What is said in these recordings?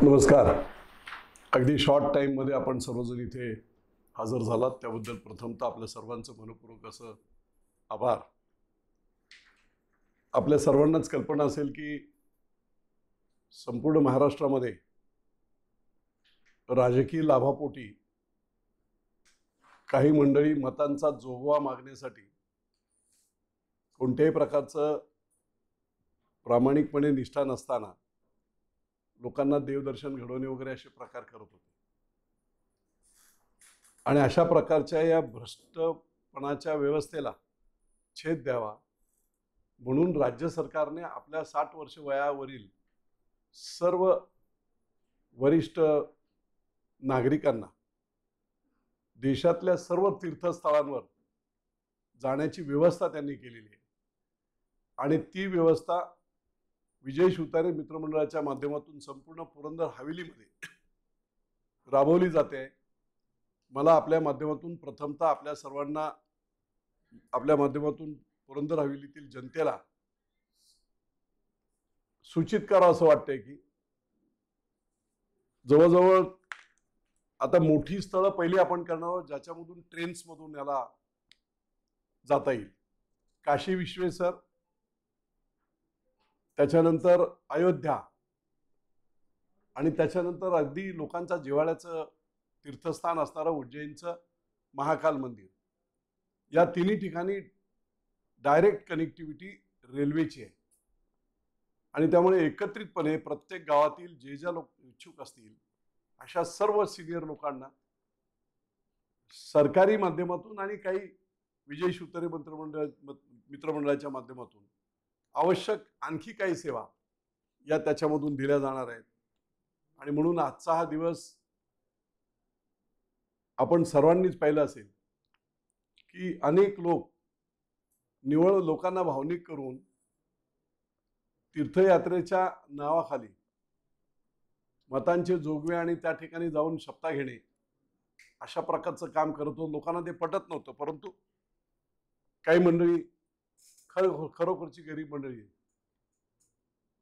नमस्कार. अगदी शॉर्ट टाईममध्ये आपण सर्वजण इथे हजर झालात त्याबद्दल प्रथमतः आपल्या सर्वांचं मनपूर्वक असं आभार. आपल्या सर्वांनाच कल्पना असेल की संपूर्ण महाराष्ट्रामध्ये राजकीय लाभापोटी काही मंडळी मतांचा जोगवा मागण्यासाठी कोणत्याही प्रकारचं प्रामाणिकपणे निष्ठा नसताना लोकांना देवदर्शन घडवणे वगैरे असे प्रकार करत होते. आणि अशा प्रकारच्या या भ्रष्टपणाच्या व्यवस्थेला छेद द्यावा म्हणून राज्य सरकारने आपल्या 60 वर्ष वयावरील सर्व वरिष्ठ नागरिकांना देशातल्या सर्व तीर्थस्थळांवर जाण्याची व्यवस्था त्यांनी केलेली आहे. आणि ती व्यवस्था विजय शिवतारे मित्रमंडळाच्या माध्यमातून संपूर्ण पुरंदर हवेलीमध्ये राबवली जाते. मला आपल्या माध्यमातून प्रथमतः आपल्या सर्वांना आपल्या माध्यमातून पुरंदर हवेलीतील जनतेला सूचित करावं असं वाटतंय की जवळजवळ आता मोठी स्थळं पहिली आपण करणार आहोत ज्याच्यामधून ट्रेन्समधून याला जाता येईल. काशी विश्वेश्वर, त्याच्यानंतर अयोध्या आणि त्याच्यानंतर अगदी लोकांचा जिव्हाळ्याचं तीर्थस्थान असणारं उज्जैनचं महाकाल मंदिर, या तिन्ही ठिकाणी डायरेक्ट कनेक्टिव्हिटी रेल्वेची आहे. आणि त्यामुळे एकत्रितपणे प्रत्येक गावातील जे ज्या लोक इच्छुक असतील अशा सर्व सिनियर लोकांना सरकारी माध्यमातून आणि काही विजय शिवतारे मित्रमंडळाच्या माध्यमातून आवश्यक आणखी काही सेवा या त्याच्यामधून दिल्या जाणार आहेत. आणि म्हणून आजचा हा दिवस आपण सर्वांनीच पाहिलं असेल की अनेक लोक निव्वळ लोकांना भावनिक करून तीर्थयात्रेच्या नावाखाली मतांचे जोगवे आणि त्या ठिकाणी जाऊन शपथा घेणे अशा प्रकारचं काम करतो. लोकांना ते पटत नव्हतं, परंतु काही मंडळी खरोखरची गरीब मंडळी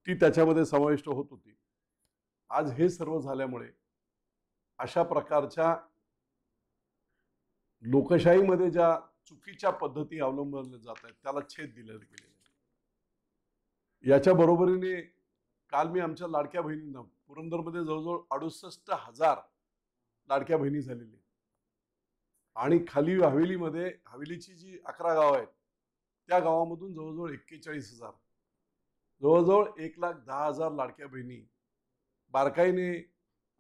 ती त्याच्यामध्ये समाविष्ट होत होती. आज हे सर्व झाल्यामुळे अशा प्रकारच्या लोकशाहीमध्ये ज्या चुकीच्या पद्धती अवलंबल्या जात आहेत त्याला छेद दिले गेलेले. याच्या बरोबरीने काल मी आमच्या लाडक्या बहिणींना पुरंदरमध्ये जवळजवळ 68,000 लाडक्या बहिणी झालेली आणि खाली हवेलीमध्ये हवेलीची जी 11 गावं आहेत त्या गावामधून जवळजवळ 41,000, जवळजवळ 1,10,000 लाडक्या बहिणी बारकाईने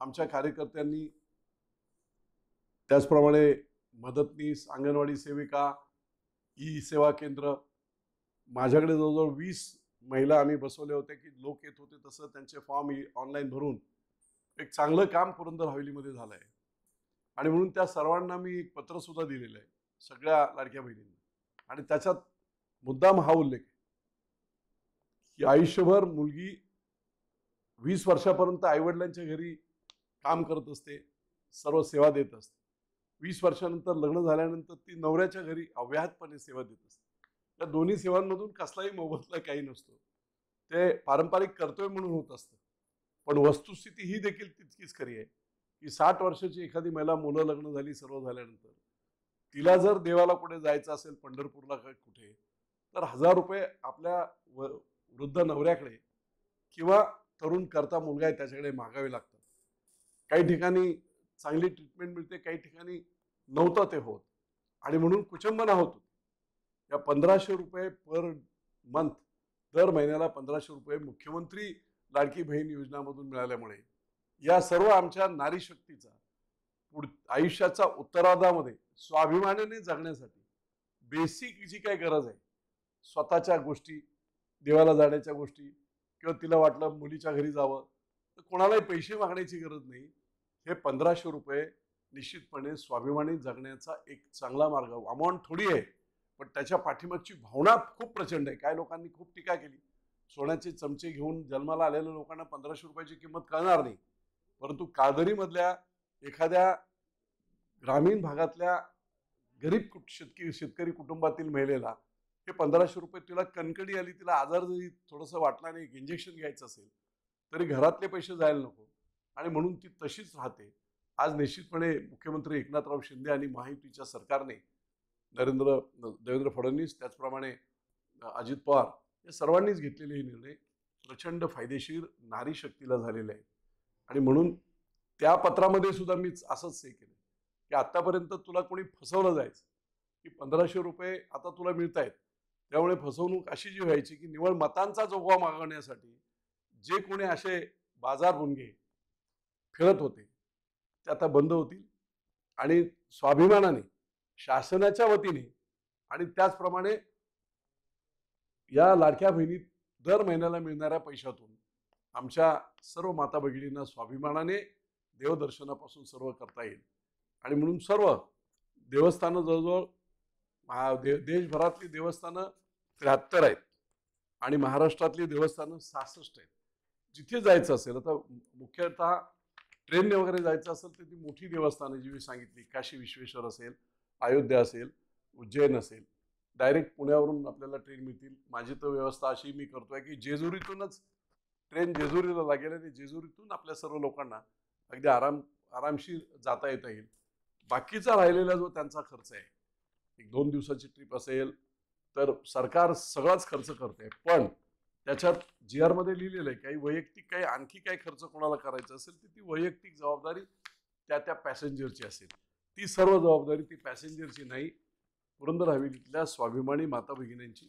आमच्या कार्यकर्त्यांनी, त्याचप्रमाणे मदतनीस, अंगणवाडी सेविका, ई सेवा केंद्र, माझ्याकडे जवळजवळ 20 महिला आम्ही बसवले होते की लोक येत होते तसं त्यांचे फॉर्म ऑनलाईन भरून एक चांगलं काम पुरंदर हवेलीमध्ये झालं आहे. आणि म्हणून त्या सर्वांना मी एक पत्र सुद्धा दिलेलं आहे सगळ्या लाडक्या बहिणींना. आणि त्याच्यात मुद्दाम हा उल्लेख आहे की आयुष्यभर मुलगी 20 वर्षापर्यंत आईवडिलांच्या घरी काम करत असते, सर्व सेवा देत असते. 20 वर्षानंतर लग्न झाल्यानंतर ती नवऱ्याच्या घरी अव्याहतपणे सेवा देत असते. या दोन्ही सेवांमधून कसलाही मोबदला काही नसतो, ते पारंपरिक कर्तव्य म्हणून होत असतं. पण वस्तुस्थिती ही देखील तितकीच खरी आहे की 60 वर्षाची एखादी महिला, मुलं लग्न झाली, सर्व झाल्यानंतर तिला जर देवाला कुठे जायचं असेल, पंढरपूरला कुठे, तर 1000 रुपये आपल्या वृद्ध नवऱ्याकडे किंवा तरुण करता मुलगा आहे त्याच्याकडे मागावे लागतात. काही ठिकाणी चांगली ट्रीटमेंट मिळते, काही ठिकाणी नव्हतं ते होत. आणि म्हणून कुचंबना होत होती. या 1500 रुपये पर मंथ, दर महिन्याला 1500 रुपये मुख्यमंत्री लाडकी बहीण योजनामधून मिळाल्यामुळे या सर्व आमच्या नारी शक्तीचा आयुष्याच्या उत्तरार्धामध्ये स्वाभिमानाने जगण्यासाठी बेसिक जी काही गरज आहे, स्वतःच्या गोष्टी, देवाला जाण्याच्या गोष्टी, किंवा तिला वाटलं मुलीच्या घरी जावं तर कोणालाही पैसे मागण्याची गरज नाही. हे 1500 रुपये निश्चितपणे स्वाभिमानी जगण्याचा एक चांगला मार्ग. अमाऊंट थोडी आहे पण त्याच्या पाठीमागची भावना खूप प्रचंड आहे. काही लोकांनी खूप टीका केली, सोन्याचे चमचे घेऊन जन्माला आलेल्या लोकांना 1500 रुपयाची किंमत कळणार नाही. परंतु कादरीमधल्या एखाद्या ग्रामीण भागातल्या गरीब शेतकरी कुटुंबातील महिलेला हे 1500 रुपये, तिला कणकणी आली, तिला आजार जरी थोडंसं वाटला नाही, एक इंजेक्शन घ्यायचं असेल तरी घरातले पैसे जायला नको आणि म्हणून ती तशीच राहते. आज निश्चितपणे मुख्यमंत्री एकनाथराव शिंदे आणि महायुतीच्या सरकारने देवेंद्र फडणवीस त्याचप्रमाणे अजित पवार या सर्वांनीच घेतलेले हे निर्णय प्रचंड फायदेशीर नारी शक्तीला झालेले आहेत. आणि म्हणून त्या पत्रामध्ये सुद्धा मी असंच हे केलं की आतापर्यंत तुला कोणी फसवलं जायचं की 1500 रुपये आता तुला मिळत आहेत, त्यामुळे फसवणूक अशी जी व्हायची की निवड मतांचा जोगवा मागवण्यासाठी जे कोणी असे बाजार भुंगे फिरत होते ते आता बंद होतील. आणि स्वाभिमानाने शासनाच्या वतीने आणि त्याचप्रमाणे या लाडक्या बहिणी दर महिन्याला मिळणाऱ्या पैशातून आमच्या सर्व माता भगिनींना स्वाभिमानाने देवदर्शनापासून सर्व करता येईल. आणि म्हणून सर्व देवस्थानं जवळजवळ देशभरातली देवस्थानं 73 आहेत आणि महाराष्ट्रातली देवस्थानं 66 आहेत. जिथे जायचं असेल, आता मुख्यतः ट्रेनने वगैरे जायचं असेल तर ती मोठी देवस्थानं जी मी सांगितली, काशी विश्वेश्वर असेल, अयोध्या असेल, उज्जैन असेल, डायरेक्ट पुण्यावरून आपल्याला ट्रेन मिळतील. माझी तर व्यवस्था अशी मी करतोय की जेजुरीतूनच ट्रेन जेजुरीला लागेल आणि जेजुरीतून आपल्या सर्व लोकांना अगदी आरामशीर जाता येता येईल. बाकीचा राहिलेला जो त्यांचा खर्च आहे, एक 2 दिवसाची ट्रिप असेल तर सरकार सगळाच खर्च करते, पण त्याच्यात जी आर मध्ये लिहिलेलं आहे काही वैयक्तिक काही आणखी काही खर्च कोणाला करायचा असेल तर ती वैयक्तिक जबाबदारी त्या पॅसेंजरची असेल. ती सर्व जबाबदारी ती पॅसेंजरची नाही, पुरंदर हवेलीतल्या स्वाभिमानी माता भगिनींची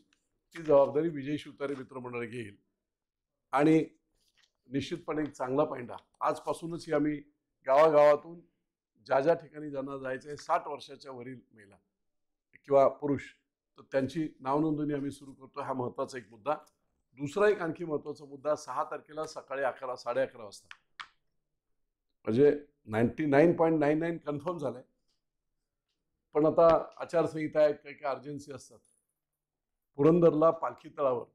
ती जबाबदारी विजय शिवतारे मित्रमंडळ घेईल. आणि निश्चितपणे एक चांगला पायंडा आजपासूनच ही आम्ही गावागावातून ज्या ठिकाणी ज्यांना जायचं आहे 60 वर्षाच्या वरील महिला किंवा पुरुष, तर त्यांची नावनोंदणी आम्ही सुरू करतो. हा महत्त्वाचा एक मुद्दा. दुसरा एक आणखी महत्त्वाचा मुद्दा, 6 तारखेला सकाळी 11-11:30 वाजता, म्हणजे 99.99 कन्फर्म झालंय, पण आता आचारसंहिता आहेत, काही काही अर्जन्सी असतात. पुरंदरला पालखी तळावर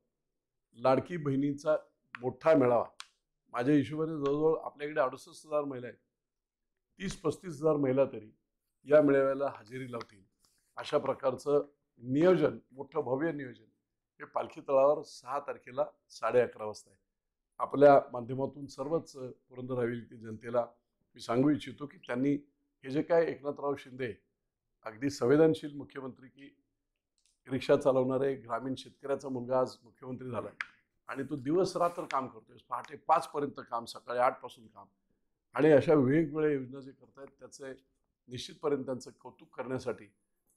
लाडकी बहिणीचा मोठा मेळावा, माझ्या हिशोबाने जवळजवळ आपल्याकडे 68,000 महिला आहेत, 30-35,000 महिला तरी या मेळाव्याला हजेरी लावतील. अशा प्रकारचं नियोजन, मोठं भव्य नियोजन हे पालखी तळावर 6 तारखेला 11:30 वाजता आहे. आपल्या माध्यमातून सर्वच पुरंदर हवेलीतील जनतेला मी सांगू इच्छितो की त्यांनी हे जे काय एकनाथराव शिंदे अगदी संवेदनशील मुख्यमंत्री, की रिक्षा चालवणारे ग्रामीण शेतकऱ्याचा मुलगा आज मुख्यमंत्री झाला आणि तो दिवस रात्र काम करतोय, पहाटे 5 पर्यंत काम, सकाळी 8 पासून काम, आणि अशा वेगवेगळ्या योजना जे करतायत त्याचे निश्चितपणे त्यांचं कौतुक करण्यासाठी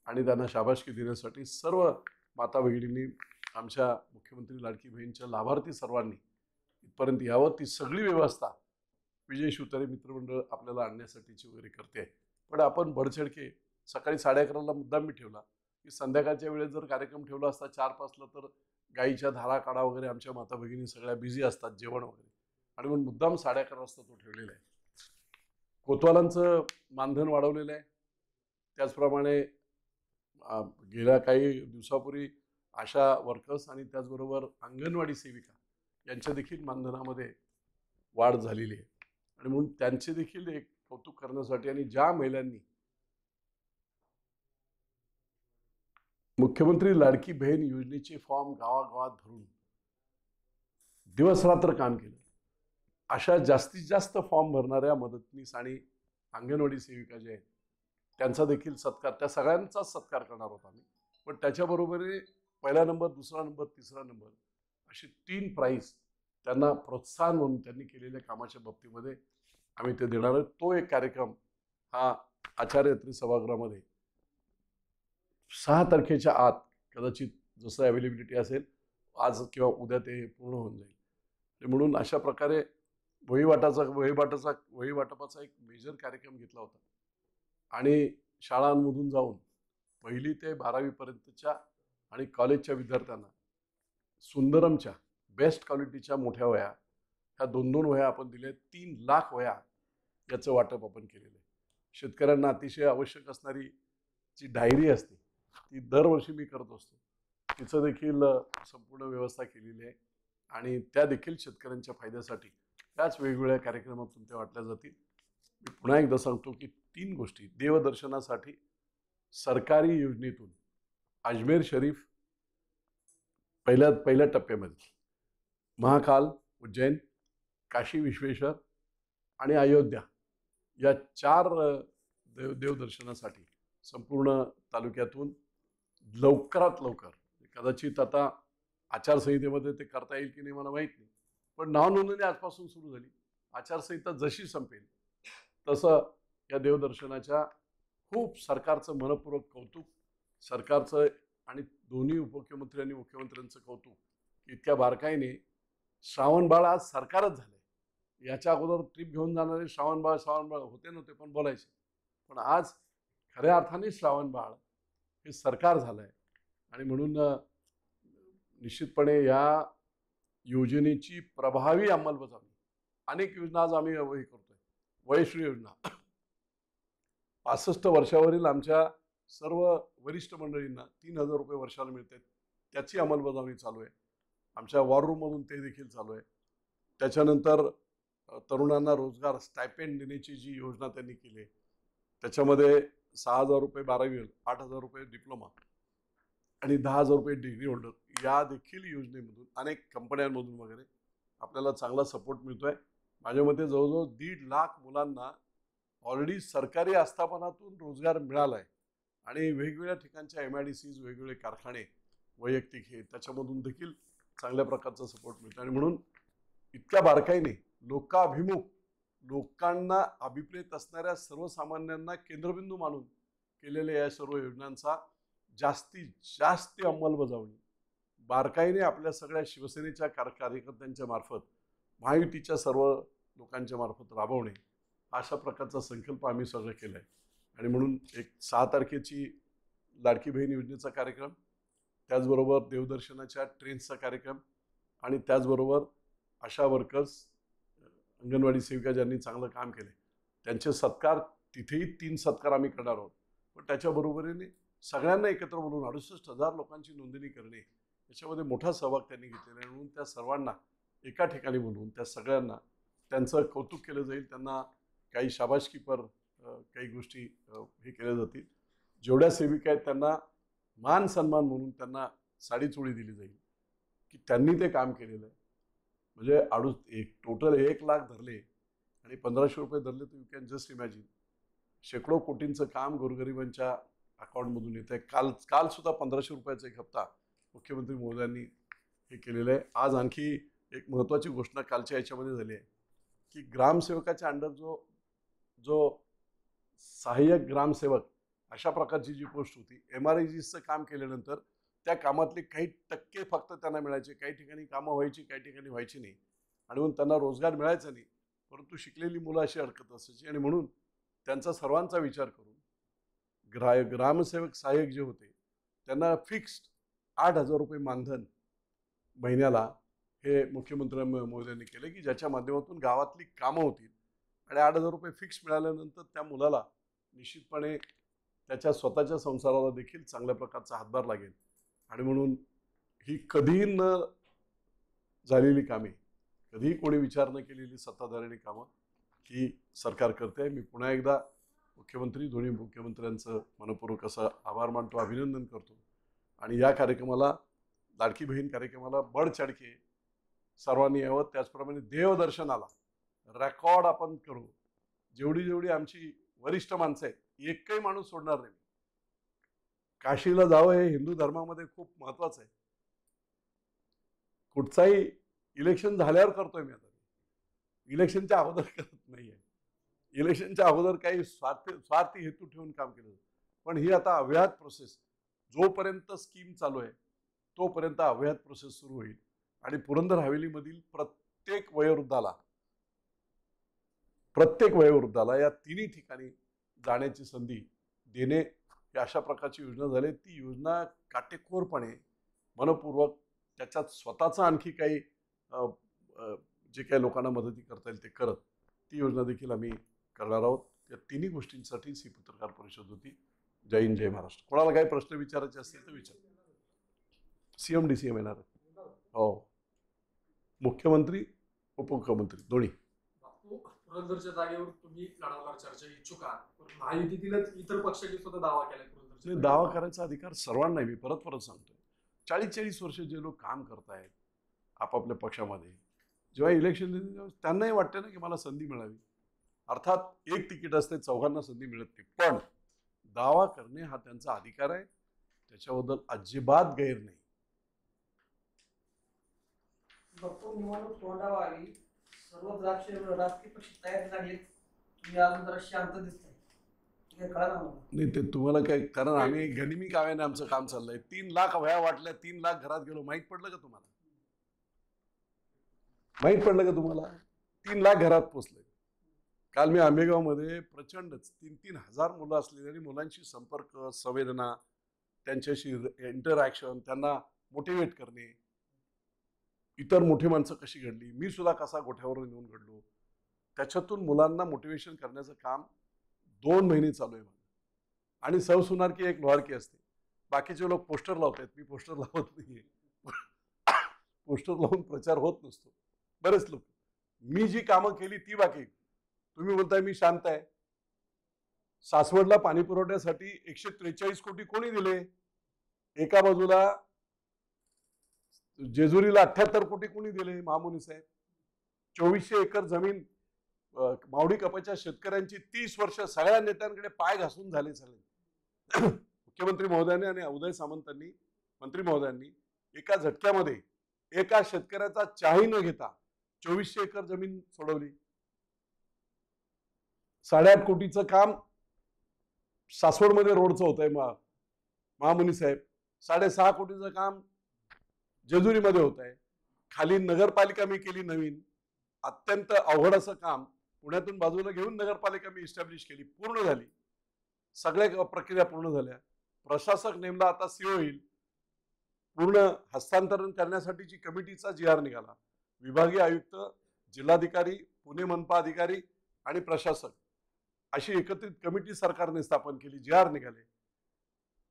आणि त्यांना शाबासकी देण्यासाठी सर्व माता भगिनींनी, आमच्या मुख्यमंत्री लाडकी बहीणच्या लाभार्थी सर्वांनी इथपर्यंत यावं. ती सगळी व्यवस्था विजय शिवतारे मित्रमंडळ आपल्याला आणण्यासाठीची वगैरे करते. पण आपण बडछडके सकाळी 11:30ला मुद्दाम मी ठेवला की संध्याकाळच्या वेळेत जर कार्यक्रम ठेवला असता 4-5ला तर गाईच्या धारा काढा वगैरे आमच्या माता भगिनी सगळ्या बिझी असतात, जेवण वगैरे, आणि म्हणून मुद्दाम 11:30 वाजता तो ठेवलेला आहे. कोतवालांचं मानधन वाढवलेलं आहे. त्याचप्रमाणे गेल्या काही दिवसापूर्वी आशा वर्कर्स आणि त्याचबरोबर अंगणवाडी सेविका यांच्या देखील मानधनामध्ये वाढ झालेली आहे. आणि म्हणून त्यांचे देखील एक कौतुक करण्यासाठी, आणि ज्या महिलांनी मुख्यमंत्री लाडकी बहीण योजनेचे फॉर्म गावागावात भरून दिवसरात्र काम केलं, अशा जास्तीत जास्त फॉर्म भरणाऱ्या मदतनीस आणि अंगणवाडी सेविका जे आहेत त्यांचा देखील सत्कार, त्या सगळ्यांचाच सत्कार करणार होता आम्ही. पण त्याच्याबरोबरीने पहिला नंबर, दुसरा नंबर, तिसरा नंबर अशी 3 प्राईज त्यांना प्रोत्साहन म्हणून त्यांनी केलेल्या कामाच्या बाबतीमध्ये आम्ही ते देणार आहोत. तो एक कार्यक्रम हा आचार्य सभागृहामध्ये 6 तारखेच्या आत कदाचित जसं अवेलेबिलिटी असेल आज किंवा उद्या ते पूर्ण होऊन जाईल. म्हणून अशा प्रकारे वही वाटपाचा एक मेजर कार्यक्रम घेतला होता. आणि शाळांमधून जाऊन 1ली ते 12वी पर्यंतच्या आणि कॉलेजच्या विद्यार्थ्यांना सुंदरमच्या बेस्ट क्वालिटीच्या मोठ्या वह्या, ह्या 2-2 वह्या आपण दिल्या, 3 लाख वह्या याचं वाटप आपण केलेलं आहे. शेतकऱ्यांना अतिशय आवश्यक असणारी जी डायरी असते ती दरवर्षी मी करत असतो, तिचं देखील संपूर्ण व्यवस्था केलेली आहे आणि त्या देखील शेतकऱ्यांच्या फायद्यासाठी त्याच वेगवेगळ्या कार्यक्रमातून त्या वाटल्या जातील. मी पुन्हा एकदा सांगतो की 3 गोष्टी देवदर्शनासाठी सरकारी योजनेतून अजमेर शरीफ पहिल्या टप्प्यामध्ये, महाकाल, उज्जैन, काशी विश्वेश्वर आणि अयोध्या या 4 देवदर्शनासाठी संपूर्ण तालुक्यातून लवकरात लवकर, कदाचित आता आचारसंहितेमध्ये ते करता येईल की नाही मला माहीत नाही, पण नावनोंदणी आजपासून सुरू झाली. आचारसंहिता जशी संपेल तसं या देवदर्शनाच्या खूप सरकारचं मनपूर्वक कौतुक, सरकारचं आणि दोन्ही उपमुख्यमंत्री आणि मुख्यमंत्र्यांचं कौतुक. इतक्या बारकाईने श्रावणबाळ आज सरकारच झालंय. याच्या अगोदर ट्रिप घेऊन जाणारे श्रावणबाळ होते नव्हते पण बोलायचे, पण आज खऱ्या अर्थाने श्रावणबाळ हे सरकार झालंय. आणि म्हणून निश्चितपणे या योजनेची प्रभावी अंमलबजावणी, अनेक योजना आज आम्ही हे करतोय. वयश्री योजना 65 वर्षावरील आमच्या सर्व वरिष्ठ मंडळींना 3,000 रुपये वर्षाला मिळतात, त्याची अंमलबजावणी चालू आहे. आमच्या वॉर रूममधून ते देखील चालू आहे. त्याच्यानंतर तरुणांना रोजगार स्टायपेंड देण्याची जी योजना त्यांनी केली आहे, त्याच्यामध्ये 6,000 रुपये 12वी, 8,000 रुपये डिप्लोमा आणि 10,000 रुपये डिग्री होल्डर, या देखील योजनेमधून अनेक कंपन्यांमधून वगैरे आपल्याला चांगला सपोर्ट मिळतोय. माझ्या मते जवळजवळ 1.5 लाख मुलांना ऑलरेडी सरकारी आस्थापनातून रोजगार मिळाला आहे. आणि वेगवेगळ्या ठिकाणच्या MIDCs, वेगवेगळे कारखाने, वैयक्तिक हे, त्याच्यामधून देखील चांगल्या प्रकारचा सपोर्ट मिळतो. आणि म्हणून इतक्या बारकाईने लोकाभिमुख, लोकांना अभिप्रेत असणाऱ्या सर्वसामान्यांना केंद्रबिंदू मानून केलेल्या या सर्व योजनांचा जास्तीत जास्त अंमलबजावणी बारकाईने आपल्या सगळ्या शिवसेनेच्या कार्यकर्त्यांच्या मार्फत, महायुतीच्या सर्व लोकांच्या मार्फत राबवणे, अशा प्रकारचा संकल्प आम्ही सगळं केला आहे. आणि म्हणून एक 6 तारखेची लाडकी बहीण योजनेचा कार्यक्रम, त्याचबरोबर देवदर्शनाच्या ट्रेन्सचा कार्यक्रम, आणि त्याचबरोबर आशा वर्कर्स, अंगणवाडी सेविका ज्यांनी चांगलं काम केलं त्यांचे सत्कार, तिथेही 3 सत्कार आम्ही करणार आहोत. पण त्याच्याबरोबरीने सगळ्यांना एकत्र बोलून 68,000 लोकांची नोंदणी करणे, याच्यामध्ये मोठा सहभाग त्यांनी घेतलेला आहे. म्हणून त्या सर्वांना एका ठिकाणी बोलवून त्या सगळ्यांना त्यांचं कौतुक केलं जाईल. त्यांना काही शाबासकीपर काही गोष्टी हे केल्या जातील. जेवढ्या सेविका आहेत त्यांना मान सन्मान म्हणून त्यांना साडी चोळी दिली जाईल की त्यांनी ते काम केलेलं आहे. म्हणजे टोटल 1 लाख धरले आणि 1,500 रुपये धरले तर यू कॅन जस्ट इमॅजिन, शेकडो कोटींचं काम गोरगरिबांच्या अकाउंटमधून येत आहे. काल सुद्धा 1,500 रुपयाचा एक हप्ता मुख्यमंत्री महोदयांनी हे केलेलं आहे. आज आणखी एक महत्त्वाची घोषणा कालच्या याच्यामध्ये झाली आहे की ग्रामसेवकाच्या अंडर जो सहाय्यक ग्रामसेवक अशा प्रकारची जी पोस्ट होती, MRIGचं काम केल्यानंतर त्या कामातले काही टक्के फक्त त्यांना मिळायचे. काही ठिकाणी कामं व्हायची, काही ठिकाणी व्हायची नाही, आणि म्हणून त्यांना रोजगार मिळायचा नाही. परंतु शिकलेली मुलं अशी अडकत असायची. आणि म्हणून त्यांचा सर्वांचा विचार करून ग्रामसेवक सहाय्यक जे होते त्यांना फिक्स्ड 8,000 रुपये मानधन महिन्याला हे मुख्यमंत्री महोदयांनी केले की ज्याच्या माध्यमातून गावातली कामं होतील. आणि 8,000 रुपये फिक्स मिळाल्यानंतर त्या मुलाला निश्चितपणे त्याच्या स्वतःच्या संसाराला देखील चांगल्या प्रकारचा हातभार लागेल. आणि म्हणून ही कधीही न झालेली कामे, कधीही कोणी विचार न केलेली सत्ताधाऱ्यांनी कामं ही सरकार करते आहे. मी पुन्हा एकदा मुख्यमंत्री, दोन्ही मुख्यमंत्र्यांचं मनपूर्वक असं आभार मानतो, अभिनंदन करतो. आणि या कार्यक्रमाला, लाडकी बहीण कार्यक्रमाला बडचढके सर्वांनी यावं. त्याचप्रमाणे देवदर्शनाला रेकॉर्ड आपण करू. जेवढी आमची वरिष्ठ माणसं आहेत, एकही माणूस सोडणार नाही. काशीला जावं हे हिंदू धर्मामध्ये खूप महत्वाचं आहे. कुठचाही इलेक्शन झाल्यावर करतोय मी, आता इलेक्शनच्या अगोदर करत नाहीये. इलेक्शनच्या अगोदर काही स्वार्थी हेतू ठेवून काम केलं जातं. पण ही आता अव्याहत प्रोसेस, जोपर्यंत स्कीम चालू आहे तोपर्यंत अव्याहत प्रोसेस सुरू होईल. आणि पुरंदर हवेलीमधील प्रत्येक वयोवृद्धाला या तिन्ही ठिकाणी जाण्याची संधी देणे, ही अशा प्रकारची योजना झाली. ती योजना काटेकोरपणे, मनपूर्वक, त्याच्यात स्वतःचं आणखी काही जे काही लोकांना मदती करता येईल ते करत, ती योजना देखील आम्ही करणार आहोत. या तिन्ही गोष्टींसाठीच ही पत्रकार परिषद होती. जय हिंद, जय महाराष्ट्र. कोणाला काही प्रश्न विचारायचे असतील तर विचार. CM DCM येणार. हो, मुख्यमंत्री, उपमुख्यमंत्री दोन्ही. पुरंदरच्या जागेवर तुम्ही लढवणार चर्चा इच्छुक आहात, महायुतीतीलच इतर पक्षांनी सुद्धा दावा केलाय. दावा करायचा अधिकार सर्वांना आहे. मी परत सांगतोय, 40-40 वर्ष जे लोक काम करतायत आपापल्या पक्षामध्ये, जेव्हा इलेक्शन त्यांनाही वाटतं ना की मला संधी मिळावी. अर्थात एक तिकीट असते, चौघांना संधी मिळत नाही, पण दावा करणे हा त्यांचा अधिकार आहे, त्याच्याबद्दल अजिबात गैर नाही. भरपूर निवडणूक तोंडावर आली, सर्वच राजकीय पक्ष तयार झालेत, तुम्ही अजून जरा शांत दिसताय, हे कळलं मला. नाही ते तुम्हाला काय, कारण आम्ही गनिमी काव्याने आमचं काम चाललंय. 3 लाख वह्या वाटल्या, 3 लाख घरात गेलो. माहित पडलं का तुम्हाला? माहित पडलं का तुम्हाला? 3 लाख घरात पोचले. काल मी आंबेगावमध्ये प्रचंडच 3-3 हजार मुलं असलेली आणि मुलांशी संपर्क, संवेदना, त्यांच्याशी इंटरॅक्शन, त्यांना मोटिवेट करणे, इतर मोठी माणसं कशी घडली, मी सुद्धा कसा गोठ्यावरून येऊन घडलो, त्याच्यातून मुलांना मोटिवेशन करण्याचं काम 2 महिने चालू आहे माझं. आणि सौ सुनारकी एक लोहारकी असते. बाकीचे लोक पोस्टर लावतात, मी पोस्टर लावत नाहीये. पोस्टर लावून प्रचार होत नसतो. बरेच लोक, मी जी कामं केली ती बाकी. तुम्ही बोलताय मी शांत आहे. सासवडला पाणी पुरवठ्यासाठी 143 कोटी कोणी दिले? एका बाजूला जेजुरीला 78 कोटी कोणी दिले? महामुनी साहेब. 2400 एकर जमीन मावडी कपाच्या शेतकऱ्यांची 30 वर्ष सगळ्या नेत्यांकडे पाय घासून झाले सगळे. मुख्यमंत्री महोदयांनी आणि उदय सामंतांनी, मंत्री महोदयांनी एका झटक्यामध्ये एका शेतकऱ्याचा चाही न घेता 2400 एकर जमीन सोडवली. 8.5 कोटीचं काम सासवडमध्ये रोडचं होतंय महामुनी साहेब. 6.5 कोटीचं काम जेजुरीमध्ये होत आहे. खाली नगरपालिका मी केली नवीन, अत्यंत अवघड असं काम पुण्यातून बाजूला घेऊन नगरपालिका मी इस्टॅब्लिश केली, पूर्ण झाली. सगळ्या प्रक्रिया पूर्ण झाल्या. प्रशासक नेमला, आता सीओ होईल. पूर्ण हस्तांतरण करण्यासाठीची कमिटीचा GR निघाला. विभागीय आयुक्त, जिल्हाधिकारी, पुणे मनपा अधिकारी आणि प्रशासक अशी एकत्रित कमिटी सरकारने स्थापन केली. GR निघाले.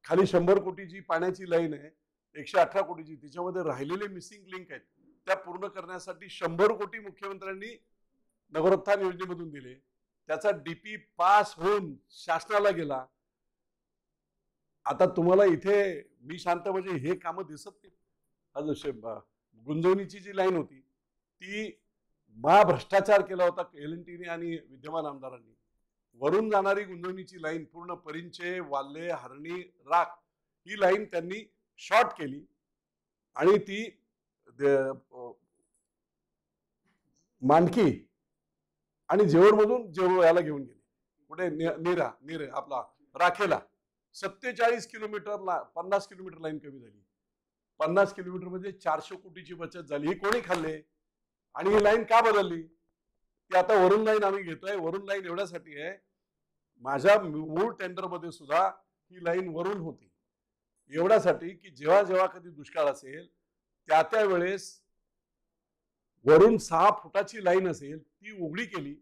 खाली 100 कोटीची पाण्याची लाईन आहे, 118 कोटीची, त्याच्यामध्ये राहिलेले मिसिंग लिंक आहेत, त्या पूर्ण करण्यासाठी 100 कोटी मुख्यमंत्र्यांनी नगरोत्थान योजनेमधून दिले. त्याचा DP पास होऊन शासनाला गेला. आता तुम्हाला इथे मी शांत म्हणजे हे कामं दिसत नाही. गुंजवणीची जी लाईन होती ती महाभ्रष्टाचार केला होता LNTने आणि विद्यमान आमदारांनी. वरून जाणारी गुंजवणीची लाईन पूर्ण परिंचे, वाल्हे, हरणी, राख ही लाईन त्यांनी शॉर्ट केली आणि ती मानकी आणि जेवढमधून याला घेऊन गेले. कुठे नेरे आपला राखेला 47 किलोमीटरला 50 किलोमीटर लाईन कमी झाली. 50 किलोमीटर मध्ये 400 कोटीची बचत झाली. ही कोणी खाल्ले? आणि ही लाईन का बदलली? ती आता वरून लाईन आम्ही घेतोय. वरून लाईन एवढ्यासाठी आहे, माझ्या मूळ टेंडर मध्ये सुद्धा ही लाईन वरून होती, एवढ्यासाठी की जेव्हा जेव्हा कधी दुष्काळ असेल त्या वेळेस वरून 6 फुटाची लाईन असेल ती उघडी केली,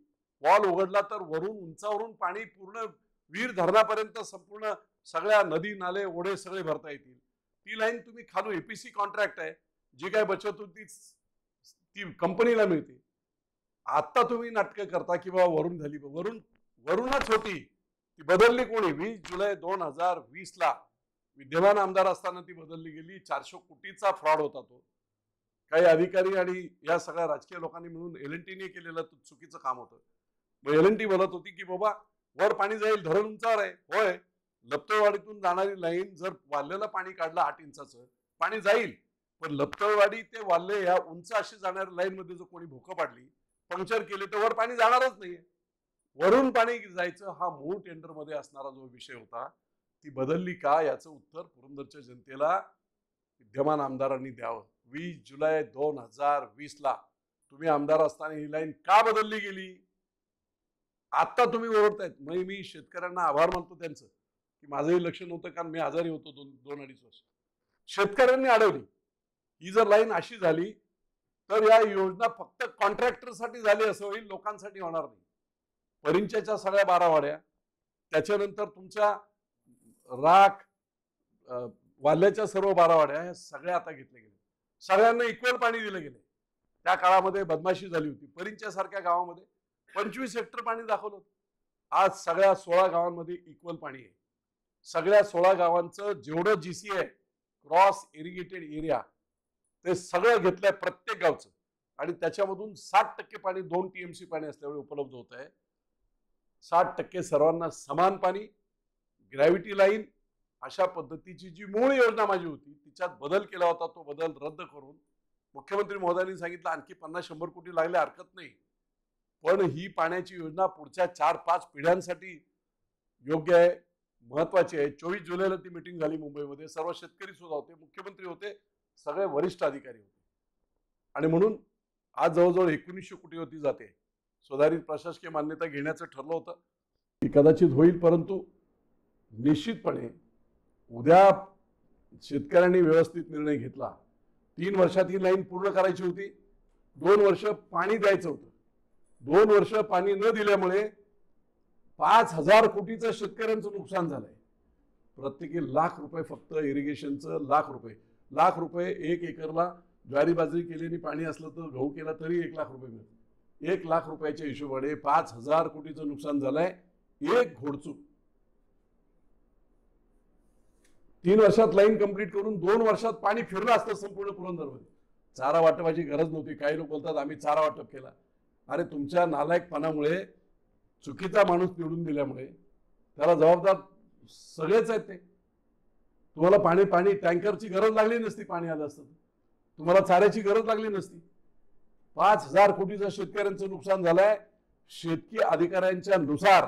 वॉल उघडला तर वरून उंचावरून पाणी पूर्ण वीर धरणापर्यंत संपूर्ण सगळ्या नदी नाले ओढे सगळे भरता येतील. ती लाईन तुम्ही खालून APC कॉन्ट्रॅक्ट आहे, जी काय बचत होती ती कंपनीला मिळते. आता तुम्ही नाटकं करता की बाबा वरून झाली, वरूनच होती, ती बदलली कोणी? 20 जुलै 2020 विद्यमान आमदार असताना ती बदलली गेली. 400 कोटीचा फ्रॉड होता तो. काही अधिकारी आणि या सगळ्या राजकीय लोकांनी मिळून LNTने केलेलं चुकीचं काम होतं. मग LNT बोलत होती की बाबा वर पाणी जाईल, धरण उंचावर आहे. होय, लपतळवाडीतून जाणारी लाईन जर वाल्हेला पाणी काढलं 8 इंचाचं पाणी जाईल, पण लपतळवाडी ते वाल्हे या उंच अशी जाणाऱ्या लाईन मध्ये जर कोणी भोकं पाडली, पंक्चर केले, तर वर पाणी जाणारच नाहीये. वरून पाणी जायचं हा मूळ टेंडर मध्ये असणारा जो विषय होता, ती बदलली का याचं उत्तर पुरंदरच्या जनतेला विद्यमान आमदारांनी द्यावं. 20 जुलै 2020 तुम्ही आमदार असताना ही लाईन का बदलली गेली? आता तुम्ही ओरडतायत. मी शेतकऱ्यांना आभार मानतो त्यांचं, की माझंही लक्ष नव्हतं, कारण मी आजारी होतो 2-2.5 वर्ष. शेतकऱ्यांनी अडवली. ही जर लाईन अशी झाली तर या योजना फक्त कॉन्ट्रॅक्टरसाठी झाली असं होईल, लोकांसाठी होणार नाही. परिंच्याच्या सगळ्या 12 वाड्या, त्याच्यानंतर तुमच्या राख, वाल्याच्या सर्व 12 वाड्या, ह्या सगळ्या आता घेतल्या गेल्या. सगळ्यांना इक्वल पाणी दिलं गेलं. त्या काळामध्ये बदमाशी झाली होती. परिंच्या सारख्या गावामध्ये 25 हेक्टर पाणी दाखवलं होतं. आज सगळ्या 16 गावांमध्ये इक्वल पाणी आहे. सगळ्या 16 गावांचं जेवढं GC आहे, क्रॉस इरिगेटेड एरिया, ते सगळं घेतलंय प्रत्येक गावचं. आणि त्याच्यामधून 60% पाणी 2 TMC पाणी असल्यामुळे उपलब्ध होत आहे. 60% सर्वांना समान पाणी, ग्रॅव्हिटी लाईन अशा पद्धतीची जी मूळ योजना माझी होती तिच्यात बदल केला होता. तो बदल रद्द करून मुख्यमंत्री महोदयांनी सांगितलं आणखी 50-100 कोटी लागले हरकत नाही, पण ही पाण्याची योजना पुढच्या 4-5 पिढ्यांसाठी योग्य आहे, महत्वाची आहे. 24 जुलैला ती मीटिंग झाली मुंबईमध्ये. सर्व शेतकरी सुद्धा होते, मुख्यमंत्री होते, सगळे वरिष्ठ अधिकारी होते. आणि म्हणून आज जवळजवळ 1900 कोटीवरती जाते. सुधारित प्रशासकीय मान्यता घेण्याचं ठरलं होतं की कदाचित होईल, परंतु निश्चितपणे उद्या शेतकऱ्यांनी व्यवस्थित निर्णय घेतला. 3 वर्षात ही लाईन पूर्ण करायची होती. 2 वर्ष पाणी द्यायचं होतं. 2 वर्ष पाणी न दिल्यामुळे 5000 कोटीचं शेतकऱ्यांचं नुकसान झालंय. प्रत्येकी ₹1,00,000 फक्त इरिगेशनचं ₹1,00,000 1 एकरला ज्वारी बाजरी केलेली पाणी असलं तर गहू केला तरी ₹1,00,000 मिळतात. ₹1,00,000च्या हिशोबाने 5000 कोटीचं नुकसान झालंय. एक घोडचूक. 3 वर्षात लाईन कंप्लीट करून 2 वर्षात पाणी फिरलं असतं संपूर्ण पुरंदरमध्ये. चारा वाटपाची गरज नव्हती. काही लोक बोलतात आम्ही चारा वाटप केला. अरे तुमच्या नालायकपणामुळे, चुकीचा माणूस निवडून दिल्यामुळे त्याला जबाबदार सगळेच आहेत. ते तुम्हाला पाणी टँकरची गरज लागली नसती. पाणी आलं असतं तुम्हाला चाऱ्याची गरज लागली नसती. 5000 कोटीचं शेतकऱ्यांचं नुकसान झालंय. शेतकी अधिकाऱ्यांच्या नुसार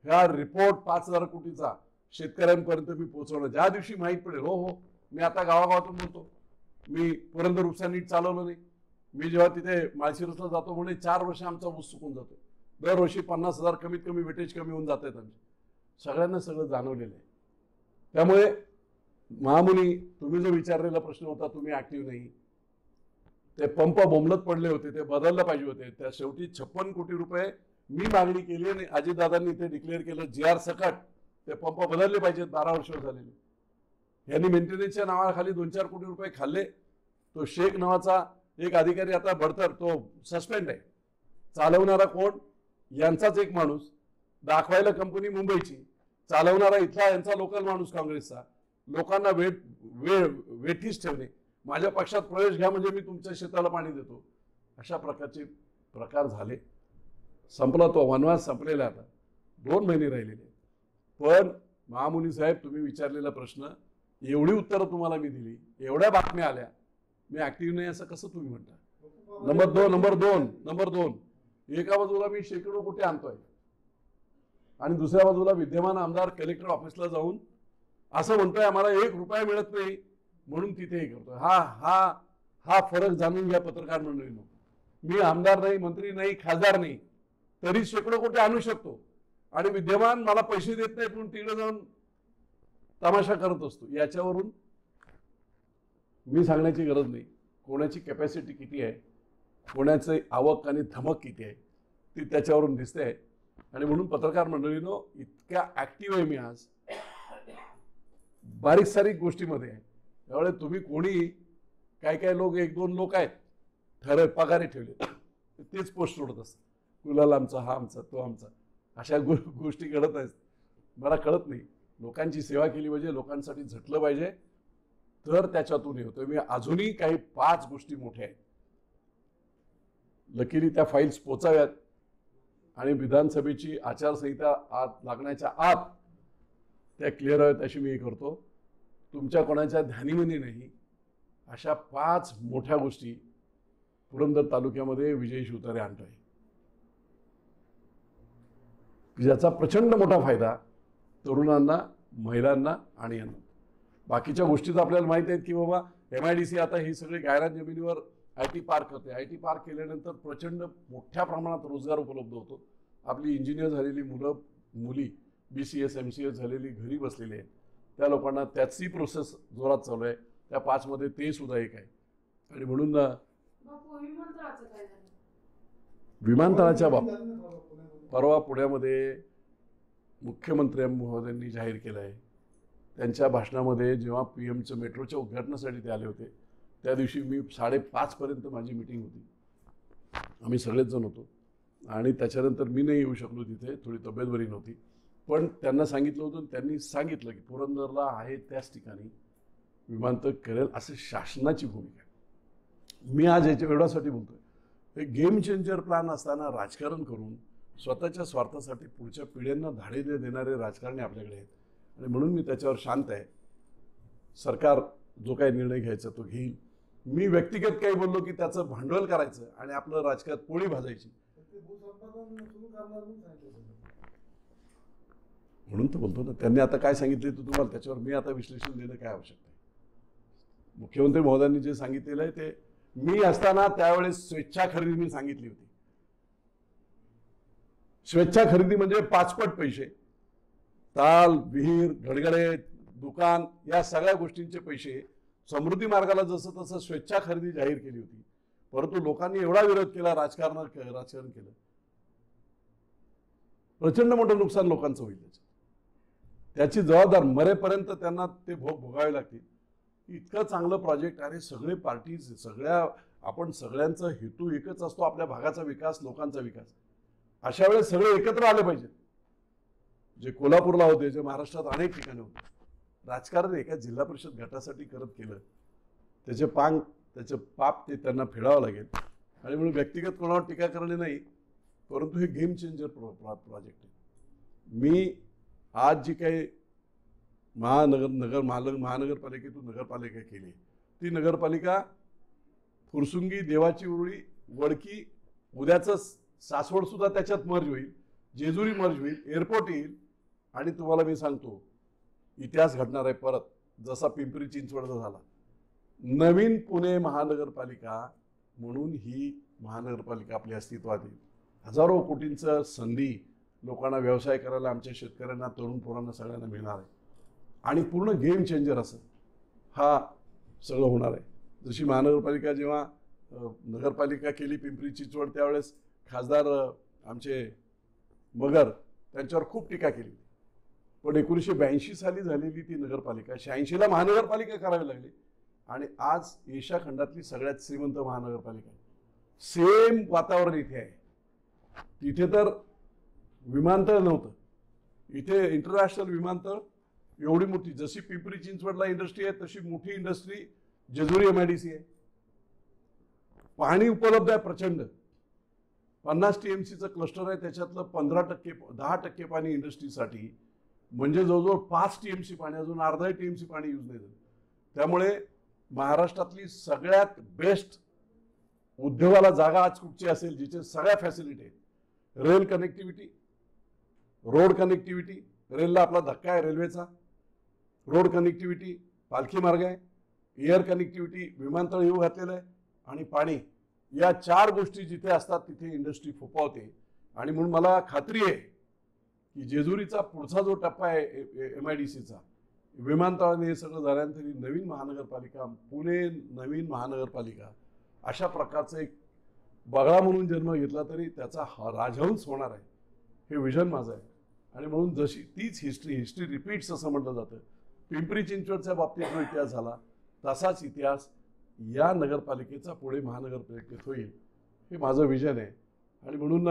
हा रिपोर्ट 5000 कोटीचा शेतकऱ्यांपर्यंत मी पोहोचवणार. ज्या दिवशी माहीत पडेल, हो मी आता गावागावातून बोलतो, मी पुरंदर उपसा नीट चालवलं नाही. मी जेव्हा तिथे माळशिरसला जातो म्हणे 4 वर्ष आमचा ऊस सुकून जातो. दरवर्षी 50,000 कमीत कमी वेटेज कमी होऊन जात आहेत आमचे. सगळ्यांना सगळं जाणवलेलं आहे. त्यामुळे महामुनी, तुम्ही जो विचारलेला प्रश्न होता, तुम्ही ऍक्टिव्ह नाही. ते पंप बोंबलत पडले होते, ते बदललं पाहिजे होते. त्या शेवटी 56 कोटी रुपये मी मागणी केली आणि अजितदादांनी ते डिक्लेअर केलं GR सकट ते पंप बदलले पाहिजेत. 12 वर्ष झालेले. यांनी मेंटेनन्सच्या नावाखाली 2-4 कोटी रुपये खाल्ले. तो शेख नावाचा एक अधिकारी आता बडतर, तो सस्पेंड आहे. चालवणारा कोण? यांचाच एक माणूस. दाखवायला कंपनी मुंबईची, चालवणारा इथला यांचा लोकल माणूस काँग्रेसचा. लोकांना वेठीस ठेवणे. माझ्या पक्षात प्रवेश घ्या म्हणजे मी तुमच्या शेताला पाणी देतो. अशा प्रकारचे प्रकार झाले. संपला तो वनवास, संपलेला आता 2 महिने राहिलेले. पण महामुनी साहेब, तुम्ही विचारलेला प्रश्न, एवढी उत्तरं तुम्हाला मी दिली, एवढ्या बातम्या आल्या, मी ऍक्टिव्ह नाही असं कसं तुम्ही म्हणता? नंबर दोन एका बाजूला मी शेकडो कोटी आणतोय आणि दुसऱ्या बाजूला विद्यमान आमदार कलेक्टर ऑफिसला जाऊन असं म्हणतोय आम्हाला 1 रुपया मिळत नाही म्हणून तिथे हे करतोय. हा फरक जाणून घ्या पत्रकार मंडळींनो. मी आमदार नाही, मंत्री नाही, खासदार नाही, तरी शेकडो कोटी आणू शकतो आणि विद्यमान मला पैसे देत नाही म्हणून तिकडे जाऊन तमाशा करत असतो. याच्यावरून मी सांगण्याची गरज नाही कोणाची कॅपॅसिटी किती आहे, कोणाची आवक आणि धमक किती आहे, ती त्याच्यावरून दिसते. आणि म्हणून पत्रकार मंडळीनो, इतक्या ऍक्टिव्ह आहे मी आज बारीक सारीक गोष्टीमध्ये. त्यामुळे तुम्ही कोणी, काय लोक, 1-2 लोक आहेत पगारी ठेवले, तेच पोस्ट सोडत असतात. गुलाल आमचा, हा आमचा, तो आमचा, अशा गोष्टी घडत आहेत. मला कळत नाही. लोकांची सेवा केली पाहिजे, लोकांसाठी झटलं पाहिजे, तर त्याच्यातून हे होतं. मी अजूनही काही 5 गोष्टी मोठ्या आहेत. लकीली त्या फाईल्स पोचाव्यात आणि विधानसभेची आचारसंहिता आत लागण्याच्या आत त्या क्लिअर आहेत अशी मी करतो. तुमच्या कोणाच्या ध्यानीमनी नाही. अशा 5 मोठ्या गोष्टी पुरंदर तालुक्यामध्ये विजय शिवतारे आणतोय, ज्याचा प्रचंड मोठा फायदा तरुणांना, महिलांना आणि यांना. बाकीच्या गोष्टी तर आपल्याला माहिती आहेत की बाबा MIDC आता ही सगळी गायरान जमिनीवर IT पार्क करते. IT पार्क केल्यानंतर प्रचंड मोठ्या प्रमाणात रोजगार उपलब्ध होतो. आपली इंजिनियर झालेली मुलं मुली, BCS MCS झालेली घरी बसलेली आहेत. त्या लोकांना त्याची प्रोसेस जोरात चालू आहे. त्या 5 मध्ये ते सुद्धा एक आहे. आणि म्हणून विमानतळाच्या बाबतीत परवा पुण्यामध्ये मुख्यमंत्री महोदयांनी जाहीर केलं आहे. त्यांच्या भाषणामध्ये जेव्हा PMचं मेट्रोच्या उद्घाटनासाठी ते आले होते, त्या दिवशी मी 5:30 पर्यंत माझी मीटिंग होती. आम्ही सगळेच जण होतो आणि त्याच्यानंतर मी नाही येऊ शकलो तिथे, थोडी तब्येत बरी नव्हती. पण त्यांना सांगितलं होतं, त्यांनी सांगितलं की पुरंदरला आहे त्याच ठिकाणी विमानतळ करेल असं शासनाची भूमिका आहे. मी आज याच्या एवढ्यासाठी बोलतोय, एक गेम चेंजर प्लॅन असताना राजकारण करून स्वतःच्या स्वार्थासाठी पुढच्या पिढ्यांना धाडे देणारे राजकारणी आपल्याकडे आहेत आणि म्हणून मी त्याच्यावर शांत आहे. सरकार जो काही निर्णय घ्यायचा तो घेईल. मी व्यक्तिगत काही बोललो की त्याचं भांडवल करायचं आणि आपलं राजकारणात पोळी भाजायची म्हणून तर बोलतो ना. त्यांनी आता काय सांगितले तर तुम्हाला त्याच्यावर मी आता विश्लेषण देणं काय आवश्यक आहे. मुख्यमंत्री महोदयांनी जे सांगितलेलं आहे ते मी असताना त्यावेळेस स्वेच्छा खरेदी मी सांगितली होती. स्वेच्छा खरेदी म्हणजे 5 पट पैसे, ताल, विहीर, गडगडे, दुकान या सगळ्या गोष्टींचे पैसे समृद्धी मार्गाला जसं तसं स्वेच्छा खरेदी जाहीर केली होती. परंतु लोकांनी एवढा विरोध केला, राजकारण केलं, प्रचंड मोठं नुकसान लोकांचं होईल. त्याची जबाबदार मरेपर्यंत त्यांना ते भोगावे लागतील. इतकं चांगलं प्रोजेक्ट आहे. सगळे पार्टीज आपण सगळ्यांचा हेतू एकच असतो, आपल्या भागाचा विकास, लोकांचा विकास. अशा वेळेस सगळे एकत्र आले पाहिजेत. जे कोल्हापूरला होते, जे महाराष्ट्रात अनेक ठिकाणी होते, राजकारण एका जिल्हा परिषद गटासाठी करत केलं त्याचे पाप ते त्यांना फेडावं लागेल. आणि म्हणून व्यक्तिगत कोणावर टीका करणे नाही, परंतु हे गेम चेंजर प्रोजेक्ट आहे. मी आज जी काही महानगरपालिकेतून नगरपालिका केली ती नगरपालिका फुरसुंगी, देवाची उरुळी, वडकी, उद्याचं सासवड सुद्धा त्याच्यात मर्ज होईल, जेजुरी मर्ज होईल, एअरपोर्ट येईल. आणि तुम्हाला मी सांगतो इतिहास घडणार आहे परत, जसा पिंपरी चिंचवडचा झाला. नवीन पुणे महानगरपालिका म्हणून ही महानगरपालिका आपल्या अस्तित्वात येईल. हजारो कोटींचं संधी लोकांना व्यवसाय करायला, आमच्या शेतकऱ्यांना, तरुण पोरांना सगळ्यांना मिळणार आहे. आणि पूर्ण गेम चेंजर असं हा सगळं होणार आहे. जशी महानगरपालिका जेव्हा नगरपालिका केली पिंपरी चिंचवड, त्यावेळेस खासदार आमचे मगर त्यांच्यावर खूप टीका केली. पण 1982 साली झालेली ती नगरपालिका 86ला महानगरपालिका करावी लागली आणि आज एशिया खंडातली सगळ्यात श्रीमंत महानगरपालिका आहे. सेम वातावरण इथे आहे. तिथे तर विमानतळ नव्हतं, इथे इंटरनॅशनल विमानतळ एवढी मोठी, जशी पिंपरी चिंचवडला इंडस्ट्री आहे तशी मोठी इंडस्ट्री जेजुरी MIDC आहे. पाणी उपलब्ध आहे प्रचंड. 50 TMCचं क्लस्टर आहे, त्याच्यातलं 10% पाणी इंडस्ट्रीसाठी, म्हणजे जवळजवळ 5 TMC पाणी, अजून अर्धा TMC पाणी यूज नाही झालं. त्यामुळे महाराष्ट्रातली सगळ्यात बेस्ट उद्योगाला जागा आज कुठची असेल जिथे सगळ्या फॅसिलिटी आहेत. रेल कनेक्टिव्हिटी, रोड कनेक्टिव्हिटी, रेलला आपला धक्का आहे रेल्वेचा, रोड कनेक्टिव्हिटी, पालखी मार्ग आहे, एअर कनेक्टिव्हिटी, विमानतळ येऊ घातलेलं आहे, आणि पाणी. या 4 गोष्टी जिथे असतात तिथे इंडस्ट्री फोपावते. आणि म्हणून मला खात्री आहे की जेजुरीचा पुढचा जो टप्पा आहे MIDCचा, विमानतळाने हे सगळं झाल्यानंतर नवीन महानगरपालिका, पुणे नवीन महानगरपालिका, अशा प्रकारचं एक बगळा म्हणून जन्म घेतला तरी त्याचा राजहंस होणार आहे, हे विजन माझं आहे. आणि म्हणून जशी तीच हिस्ट्री रिपीट्स असं म्हटलं जातं. पिंपरी चिंचवडच्या बाबतीत जो इतिहास झाला तसाच इतिहास या नगरपालिकेचा पुढे महानगरपालिकेत होईल, हे माझं विजन आहे. आणि म्हणून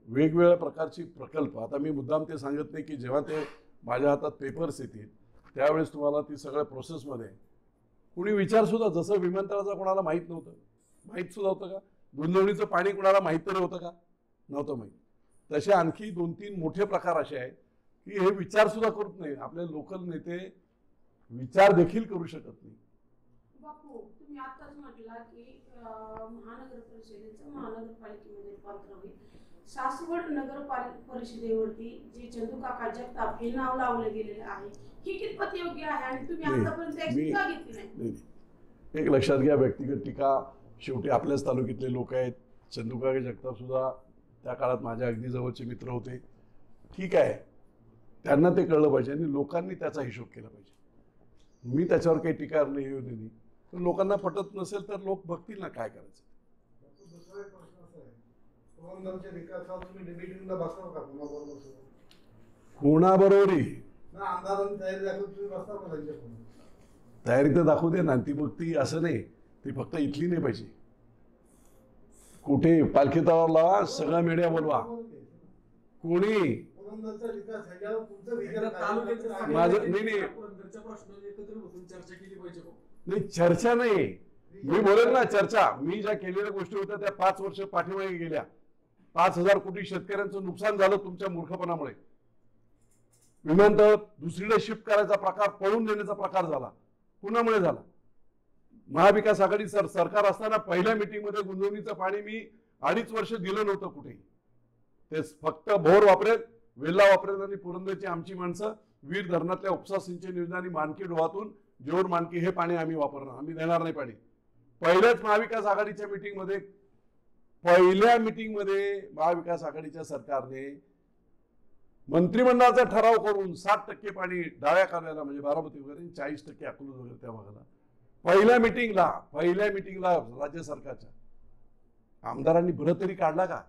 वेगवेगळ्या प्रकारची प्रकल्प, आता मी मुद्दाम ते सांगत नाही की जेव्हा ते माझ्या हातात पेपर्स येतील त्यावेळेस तुम्हाला ती सगळ्या प्रोसेसमध्ये कुणी विचारसुद्धा, जसं विमानतळाचा कोणाला माहीत नव्हतं, माहीत सुद्धा होतं का? गुंजवणीचं पाणी कोणाला माहीत तरी होतं का? नव्हतं माहीत. तसे आणखी 2-3 मोठे प्रकार असे आहेत की हे विचार सुद्धा करत नाही. आपले लोकल नेते विचार देखील करू शकत नाही. बापू, तुम्ही आताच म्हटला की महानगर परिषदेचं महानगरपालिकेमध्ये रूपांतर होईल. सासवड नगर परिषदेवरती जे चंदूकाका जगताप हे नाव लावलं गेलेलं आहे, ही कितपत योग्य आहे आणि तुम्ही आतापर्यंत त्याची टीका घेतली नाही? एक लक्षात घ्या, व्यक्तिगत टीका शेवटी आपल्याच तालुक्यातले लोक आहेत. चंदूकाका जगताप सुद्धा त्या काळात माझ्या अगदी जवळचे मित्र होते. ठीक आहे, त्यांना ते कळलं पाहिजे आणि लोकांनी त्याचा हिशोब केला पाहिजे. मी त्याच्यावर काही टीका नाही येऊ दिली, तर लोकांना पटत नसेल तर लोक बघतील ना काय करायचं. कोणाबरोबरही तयारी तर दाखवू दे ना. ती मग ती असं नाही, ती फक्त इथली नाही पाहिजे. कुठे पालखी तळाला सगळा मीडिया बोलवा, कोणी नाही चर्चा नाही. मी बोलेल ना चर्चा. मी ज्या केलेल्या गोष्टी होत्या त्या 5 वर्ष पाठीमागे गेल्या. 5,000 कोटी शेतकऱ्यांचं नुकसान झालं तुमच्या मूर्खपणामुळे. विमानतळ दुसरीकडे शिफ्ट करायचा प्रकार, पळून देण्याचा प्रकार झाला, कुणामुळे झाला? महाविकास आघाडी सरकार असताना पहिल्या मीटिंगमध्ये गुंजवणीचं पाणी मी 2.5 वर्ष दिलं नव्हतं कुठेही. ते फक्त भोर वापरेल, वेल्ला वापरेल आणि पुरंदरची आमची माणसं वीर धरणातल्या उपसा सिंचन योजना आणि मानकी डोहातून जेवढ मानकी हे पाणी आम्ही वापरणार, आम्ही देणार नाही पाणी. पहिल्याच महाविकास आघाडीच्या मीटिंगमध्ये, पहिल्या मीटिंगमध्ये महाविकास आघाडीच्या सरकारने मंत्रिमंडळाचा ठराव करून 60% पाणी डाव्या कालव्याला म्हणजे बारामती वगैरे, 40% अकलूज वगैरे त्या भागाला पहिल्या मीटिंगला राज्य सरकारच्या आमदारांनी भरत तरी काढला का?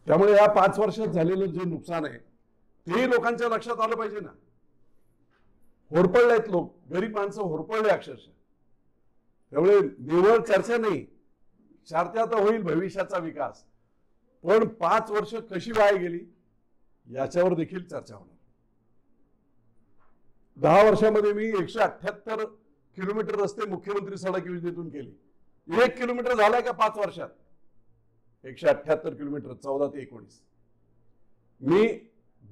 त्यामुळे या 5 वर्षात झालेलं जे नुकसान आहे ते लोकांच्या लक्षात आलं पाहिजे ना. होरपळलेत लोक, गरीब माणसं होरपळले अक्षरशः. त्यामुळे निव्वळ चर्चा नाही, चर्चा तर होईल भविष्याचा विकास, पण 5 वर्ष कशी वाया गेली याच्यावर देखील चर्चा होणार. 10 वर्षामध्ये मी 178 किलोमीटर रस्ते मुख्यमंत्री सडक योजनेतून केले. 1 किलोमीटर झालाय का 5 वर्षात? 178 किलोमीटर 14 ते 19. मी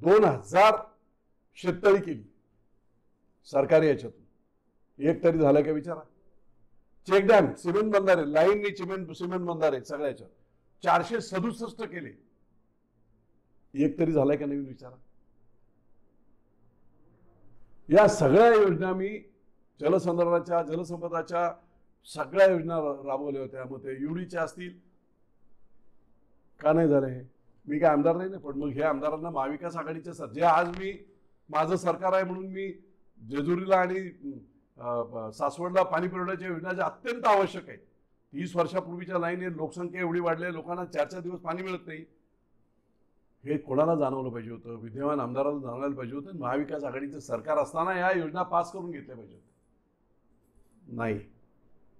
2000 शेततळी केली सरकारी याच्यातून. एक तरी झालं का विचारा? चेक डॅम, सिमेंट बंधारे, लाईननी सिमेंट बंधारे सगळ्याच्या 467 केले. एक तरी झालाय का नवीन विचारा? या सगळ्या योजना मी जलसंधारणाच्या, जलसंपदाच्या सगळ्या योजना राबवल्या होत्या. मग ते युडीच्या असतील, का नाही झाले? मी काय आमदार नाही ना, पण मग हे आमदारांना महाविकास आघाडीचे जे आज मी माझं सरकार आहे म्हणून मी जेजुरीला आणि सासवडला पाणी पुरवठ्याच्या योजना ज्या अत्यंत आवश्यक आहेत, 30 वर्षापूर्वीच्या लाईन, लोकसंख्या एवढी वाढली आहे, लोकांना 4-4 दिवस पाणी मिळत नाही, हे कोणाला जाणवलं पाहिजे होतं? विद्यमान आमदाराला जाणवायला पाहिजे होतं. महाविकास आघाडीचं सरकार असताना या योजना पास करून घेतल्या पाहिजे होत्या. नाही.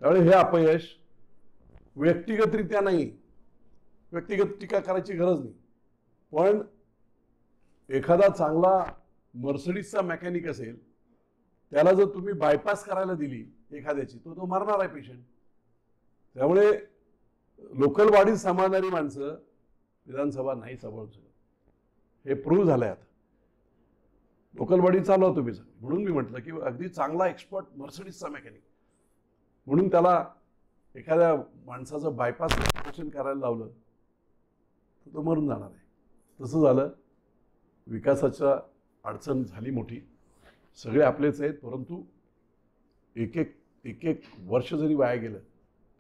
त्यामुळे हे अपयश व्यक्तिगतरित्या नाही, व्यक्तिगत टीका करायची गरज नाही, पण एखादा चांगला मर्सिडीजचा मेकॅनिक असेल, त्याला जर तुम्ही बायपास करायला दिली एखाद्याची, तो मरणार आहे पेशंट. त्यामुळे लोकल बॉडी सांभाळणारी माणसं विधानसभा नाही सांभाळू शकत, हे प्रूव्ह झालंय. आता लोकल बॉडी चालवा तुम्ही, म्हणून मी म्हटलं की अगदी चांगला एक्सपर्ट मर्सिडीजचा मेकॅनिक म्हणून त्याला एखाद्या माणसाचं बायपास ऑपरेशन करायला लावलं तर तो मरून जाणार आहे. तसं झालं. विकासाच्या अडचण झाली मोठी, सगळे आपलेच आहेत, परंतु एक एक वर्ष जरी वाया गेलं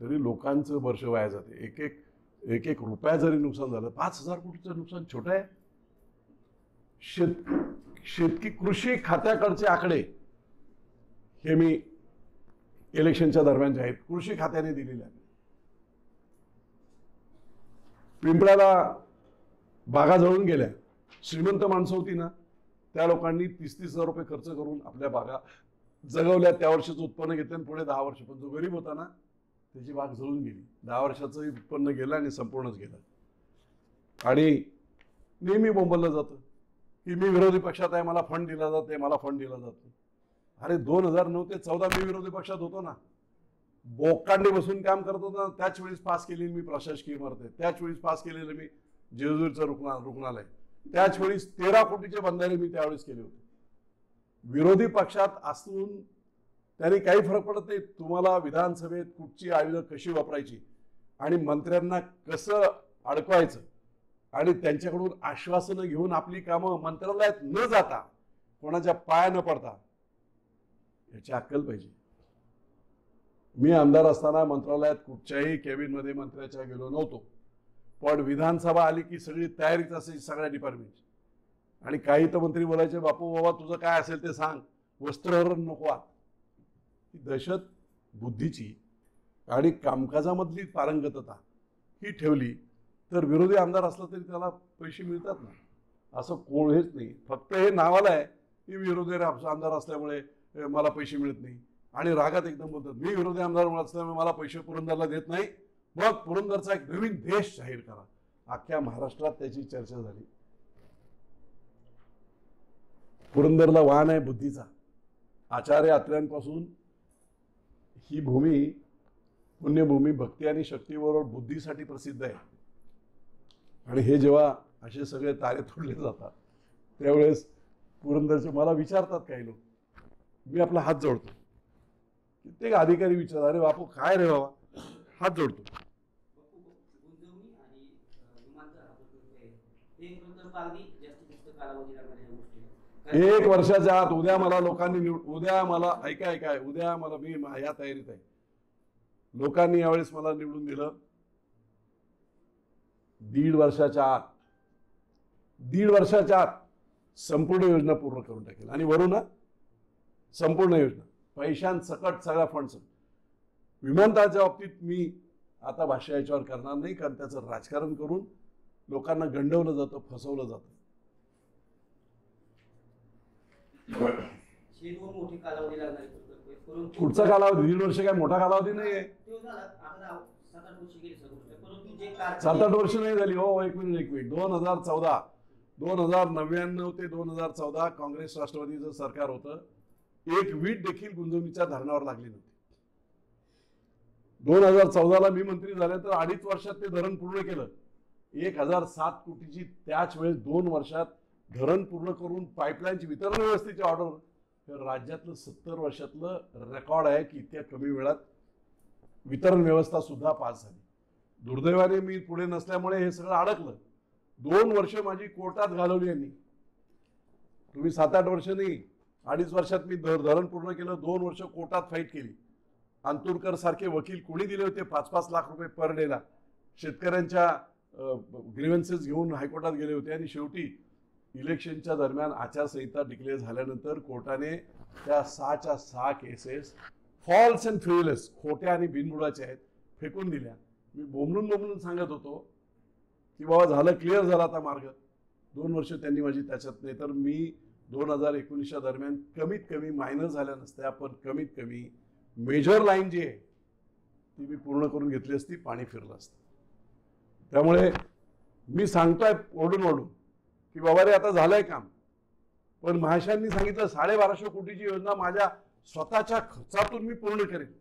तरी लोकांचं वर्ष वाया जाते. एक एक रुपया जरी नुकसान झालं, 5,000 कोटीचं नुकसान छोटं आहे. कृषी खात्याकडचे आकडे हे मी इलेक्शनच्या दरम्यान जाहीर कृषी खात्याने दिलेले आहे. पिंपळ्याला बागा जळून गेल्या, श्रीमंत माणसं होती ना, त्या लोकांनी 30,000 रुपये खर्च करून आपल्या बागा जगवल्या. त्या वर्षीचं उत्पन्न घेतलं आणि पुढे 10 वर्ष, पण जो गरीब होता ना त्याची बाग जळून गेली. 10 वर्षाचं उत्पन्न गेलं आणि संपूर्णच गेलं. आणि नेहमी बोंबललं जातं की मी विरोधी पक्षात आहे, मला फंड दिला जाते, मला फंड दिला जातो. अरे 2009 ते 14 मी विरोधी पक्षात होतो ना, बोकांडी बसून काम करत होतो ना. त्याच वेळेस पास केलेली मी प्रशासकीय इमारत, त्याच वेळेस पास केलेलं मी जेजुरीचं रुग्णालय, त्याच वेळेस 13 कोटीचे बंधारे मी त्यावेळेस केले होते. विरोधी पक्षात असून त्याने काही फरक पडत नाही. तुम्हाला विधानसभेत कुठची आयुधं कशी वापरायची आणि मंत्र्यांना कसं अडकवायचं आणि त्यांच्याकडून आश्वासनं घेऊन आपली कामं मंत्रालयात न जाता, कोणाच्या पाया न पडता, याची अक्कल पाहिजे. मी आमदार असताना मंत्रालयात कुठच्याही केबिनमध्ये मंत्र्याच्या गेलो नव्हतो, पण विधानसभा आली की सगळी तयारीच असायची सगळ्या डिपार्टमेंटची. आणि काही तर मंत्री बोलायचे, बापू बाबा तुझं काय असेल ते सांग, वस्त्रहरण नको आत. ही दहशत बुद्धीची आणि कामकाजामधली पारंगतता ही ठेवली तर विरोधी आमदार असला तरी त्याला पैसे मिळतात ना, असं कोण हेच नाही. फक्त हे नावाला आहे की विरोधी आमदार असल्यामुळे मला पैसे मिळत नाही, आणि रागात एकदम बोलतात मी विरोधी आमदार असल्यामुळे मला पैसे पुरंदरला देत नाही. मग पुरंदरचा एक नवीन देश जाहीर करा. अख्ख्या महाराष्ट्रात त्याची चर्चा झाली. पुरंदरला वाहन आहे बुद्धीचा. आचार्य अत्र्यांपासून ही भूमी पुण्यभूमी भक्ती आणि शक्तीबरोबर बुद्धीसाठी प्रसिद्ध आहे. आणि हे जेव्हा असे सगळे तारे तोडले जातात त्यावेळेस पुरंदरचे मला विचारतात काही लोक, मी आपला हात जोडतो. कित्येक अधिकारी विचारतात, अरे बापू काय रे बाबा, हात जोडतो. गुंतवणूक आणि विमानतळ हा प्रकल्प आहे, हे पुरंदर पालनी जास्तीत जास्त कालावधी लागणाऱ्या या गोष्टी आहेत. 1 वर्षाच्या आत उद्या मला लोकांनी उद्या मला ऐका उद्या मला मी या तयारीत आहे. लोकांनी यावेळेस मला निवडून दिलं, 1.5 वर्षाच्या आत संपूर्ण योजना पूर्ण करून टाकेल. आणि वरून संपूर्ण योजना पैशांसकट सगळा फंड. विमानतळाच्या बाबतीत मी आता भाष्य याच्यावर करणार नाही, कारण त्याचं राजकारण करून लोकांना गंडवलं जातं, फसवलं जातं. हे 2 मोठे कालावधी लागणारे प्रकल्प आहेत. परंतु पुढचा कालावधी 1.5 वर्ष काय मोठा कालावधी नाही आहे. तो झाला, आता 7-8 वर्ष गेली सगळं. परंतु जे 7-8 वर्ष नाही झाली हो. एक मिनिट 2099 ते 2014 काँग्रेस राष्ट्रवादीचं सरकार होतं. एक वीट देखील गुंजवणीच्या धरणावर लागली नव्हती. 2014ला मी मंत्री झाल्यानंतर 2.5 वर्षात ते धरण पूर्ण केलं. 1007 कोटीची त्याच वेळेस 2 वर्षात धरण पूर्ण करून पाईपलाईनची वितरण व्यवस्थेची ऑर्डर. राज्यातलं 70 वर्षातलं रेकॉर्ड आहे की इतक्या कमी वेळात वितरण व्यवस्था सुद्धा पास झाली. दुर्दैवाने मी पुढे नसल्यामुळे हे सगळं अडकलं. 2 वर्ष माझी कोर्टात घालवली यांनी. तुम्ही 7-8 वर्ष नाही, 2.5 वर्षात मी धरण पूर्ण केलं. 2 वर्ष कोर्टात फाईट केली. अंतुरकर सारखे वकील कोणी दिले होते 5-5 लाख रुपये पर डेला. शेतकऱ्यांच्या ग्रीव्हन्सेस घेऊन हायकोर्टात गेले होते. आणि शेवटी इलेक्शनच्या दरम्यान आचारसंहिता डिक्लेअर झाल्यानंतर कोर्टाने त्या 6च्या 6 केसेस फॉल्स अँड फ्रिवलेस, खोट्या आणि बिनबुडाच्या आहेत, फेकून दिल्या. मी बोंबलून सांगत होतो की बाबा झालं, क्लिअर झाला आता मार्ग. 2 वर्ष त्यांनी माझी त्याच्यात. नाही तर मी 2019च्या दरम्यान कमीत कमी मायनर झाल्या नसत्या, पण कमीत कमी मेजर लाईन जी आहे ती मी पूर्ण करून घेतली असती, पाणी फिरलं असतं. त्यामुळे मी सांगतोय ओढून की बाबा रे आता झालंय काम. पण महाशयांनी सांगितलं 1250 कोटीची योजना माझ्या स्वतःच्या खर्चातून मी पूर्ण करेन.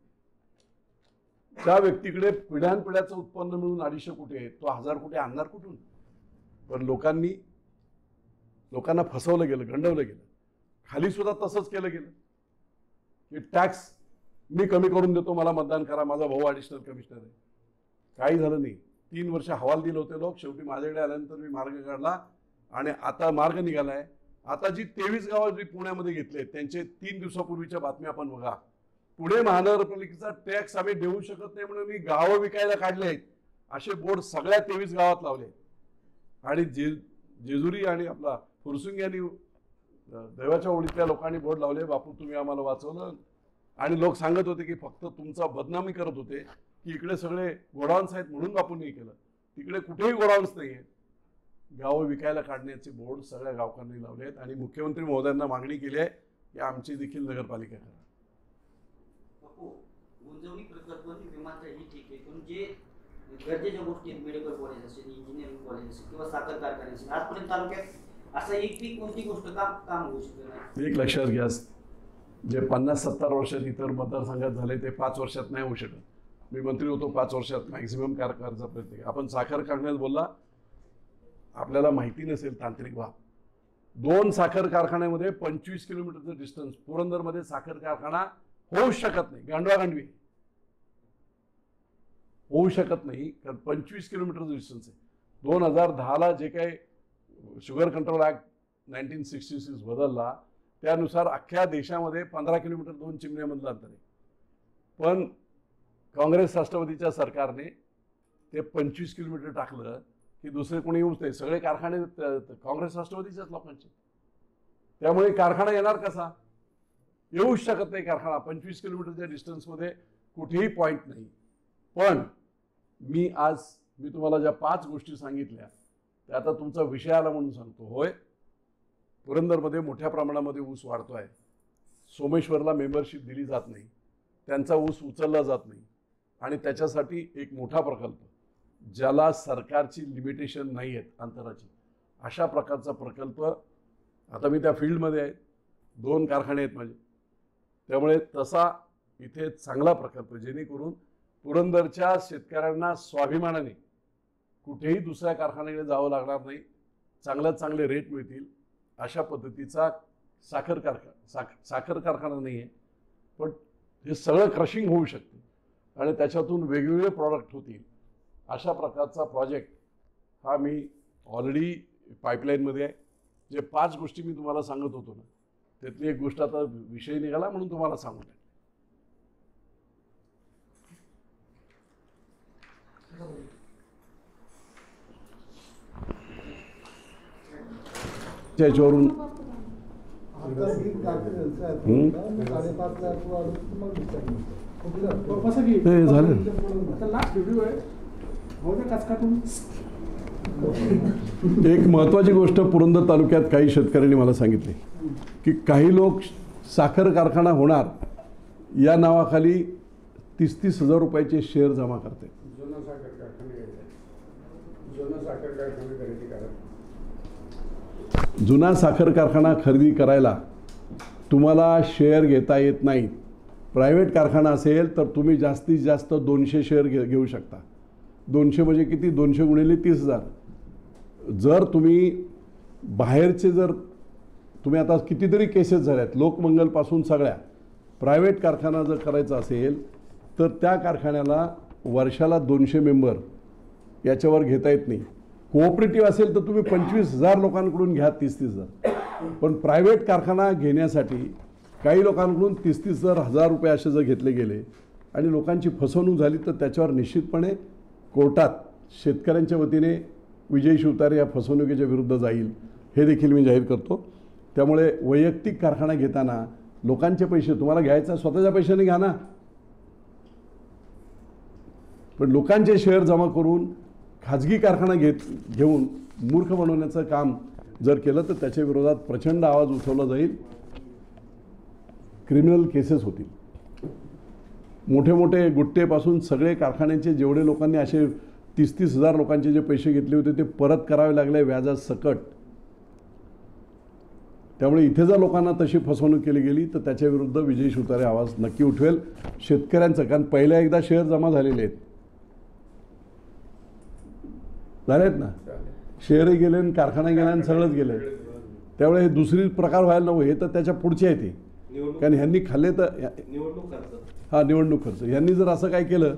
त्या व्यक्तीकडे पिढ्यानपिढ्याचं उत्पन्न मिळून 250 कोटी आहे, तो 1000 कोटी आणणार कुठून? पण लोकांना फसवलं गेलं, गंडवलं गेलं. खाली सुद्धा तसंच केलं गेलं की टॅक्स मी कमी करून देतो, मला मतदान करा, माझा भाऊ ॲडिशनल कमिशनर आहे. काही झालं नाही. 3 वर्ष हवाल दिले होते लोक. शेवटी माझ्याकडे आल्यानंतर मी मार्ग काढला आणि आता मार्ग निघालाय. आता जी 23 गावं जी पुण्यामध्ये घेतले त्यांचे 3 दिवसापूर्वीच्या बातम्या आपण बघा. पुणे महानगरपालिकेचा टॅक्स आम्ही देऊ शकत नाही म्हणून मी गावं विकायला काढले आहेत असे बोर्ड सगळ्या 23 गावात लावले. आणि जेजुरी आणि आपला फुरसुंगी यांनी दैवाच्या ओळीतल्या लोकांनी बोर्ड लावले, बापू तुम्ही आम्हाला वाचवलं. आणि लोक सांगत होते की फक्त तुमचा बदनामी करत होते की इकडे सगळे गोडाऊन्स आहेत म्हणून बापूंनी केलं. तिकडे कुठेही गोडाऊन्स नाही आहेत. गावं विकायला काढण्याचे बोर्ड सगळ्या गावकऱ्यांनी लावले आहेत. आणि मुख्यमंत्री महोदयांना मागणी केली आहे की आमची देखील नगरपालिका करा. गुंजवणी प्रकल्प विमानतळ ही ठीक आहे, पण जे गरजेच्या गोष्टी आहेत, मेडिकल कॉलेज असेल, इंजिनिअरिंग कॉलेज असेल किंवा साखर कारखाने असेल, आजपर्यंत तालुक्यात असं एक कोणती गोष्ट काम होऊ शकत नाही. एक लक्षात घ्या, जे 50-70 वर्षात इतर मतदारसंघात झाले ते 5 वर्षात नाही होऊ शकत. मी मंत्री होतो 5 वर्षात मॅक्झिमम कारखान्याचा प्रयत्न केला. आपण साखर कारखान्यात बोलला, आपल्याला माहिती नसेल तांत्रिक बाब. 2 साखर कारखान्यामध्ये 25 किलोमीटरचं डिस्टन्स. पुरंदरमध्ये साखर कारखाना होऊ शकत नाही, गांडवागांडवी होऊ शकत नाही, कारण 25 किलोमीटरचं डिस्टन्स आहे. 2010ला जे काही शुगर कंट्रोल ऍक्ट 1966 बदलला त्यानुसार अख्ख्या देशामध्ये 15 किलोमीटर 2 चिमण्यामधलं अंतर आहे. पण काँग्रेस राष्ट्रवादीच्या सरकारने ते 25 किलोमीटर टाकलं की दुसरे कोणी येऊच नाही. सगळे कारखाने काँग्रेस राष्ट्रवादीच्याच लोकांचे. त्यामुळे कारखाना येणार कसा? येऊच शकत नाही कारखाना. 25 किलोमीटरच्या डिस्टन्समध्ये कुठेही पॉईंट नाही. पण मी तुम्हाला ज्या 5 गोष्टी सांगितल्या त्या आता तुमचा विषय आला म्हणून सांगतो. होय, पुरंदरमध्ये मोठ्या प्रमाणामध्ये ऊस वाढतो आहे. सोमेश्वरला मेंबरशिप दिली जात नाही, त्यांचा ऊस उचलला जात नाही. आणि त्याच्यासाठी एक मोठा प्रकल्प ज्याला सरकारची लिमिटेशन नाही आहेत अंतराची, अशा प्रकारचा प्रकल्प. आता मी त्या फील्डमध्ये आहे, 2 कारखाने आहेत माझे. त्यामुळे तसा इथे चांगला प्रकल्प जेणेकरून पुरंदरच्या शेतकऱ्यांना स्वाभिमानाने कुठेही दुसऱ्या कारखान्याकडे जावं लागणार नाही, चांगल्यात चांगले रेट मिळतील अशा पद्धतीचा साखर कारखाना नाही आहे, पण हे सगळं क्रशिंग होऊ शकतं आणि त्याच्यातून वेगवेगळे प्रॉडक्ट होतील अशा प्रकारचा प्रोजेक्ट हा मी ऑलरेडी पाईपलाईनमध्ये आहे. जे 5 गोष्टी मी तुम्हाला सांगत होतो ना, त्यातली एक गोष्ट आता विषय निघाला म्हणून तुम्हाला सांगू नये. त्याच्यावरून हे झालं. एक महत्त्वाची गोष्ट पुरंदर तालुक्यात काही शेतकऱ्यांनी मला सांगितली की काही लोक साखर कारखाना होणार या नावाखाली 30-30 हजार रुपयाचे शेअर जमा करते. जुना साखर कारखाना खरेदी करायला तुम्हाला शेअर घेता येत नाहीत. प्रायव्हेट कारखाना असेल तर तुम्ही जास्तीत जास्त 200 शेअर घेऊ शकता. 200 म्हणजे किती? 200 गुणिले 30,000. जर तुम्ही बाहेरचे तुम्ही आता कितीतरी केसेस झाल्यात लोकमंगलपासून सगळ्या, प्रायव्हेट कारखाना जर करायचा असेल तर त्या कारखान्याला वर्षाला 200 मेंबर याच्यावर घेता येत नाही. कोऑपरेटिव्ह असेल तर तुम्ही 25,000 लोकांकडून घ्या 30,000. पण प्रायव्हेट कारखाना घेण्यासाठी काही लोकांकडून 30,000 रुपये असे जर घेतले गेले आणि लोकांची फसवणूक झाली तर त्याच्यावर निश्चितपणे कोर्टात शेतकऱ्यांच्या वतीने विजय शिवतारे या फसवणुकीच्या विरुद्ध जाईल हे देखील मी जाहीर करतो. त्यामुळे वैयक्तिक कारखाना घेताना लोकांचे पैसे तुम्हाला घ्यायचा स्वतःच्या पैशाने घ्या ना, पण लोकांचे शेअर जमा करून खाजगी कारखाना घेऊन मूर्ख बनवण्याचं काम जर केलं तर त्याच्या विरोधात प्रचंड आवाज उठवला जाईल. क्रिमिनल केसेस होतील. मोठे मोठे गुट्टेपासून सगळे कारखान्यांचे जेवढे लोकांनी असे 30-30 हजार लोकांचे जे पैसे घेतले होते ते परत करावे लागले व्याजासकट. त्यामुळे इथे जर लोकांना तशी फसवणूक केली गेली तर त्याच्या विरुद्ध विजय शिवतारे आवाज नक्की उठवेल शेतकऱ्यांचं. कारण पहिल्या एकदा शेअर जमा झालेले आहेत ना, शेअरही गेले आणि कारखाना गेला आणि सगळंच गेलं. त्यामुळे हे दुसरी प्रकार व्हायला नको. हे तर त्याच्या पुढचे आहे ते, कारण ह्यांनी खाल्ले तर निवडणूक खर्च यांनी जर असं काय केलं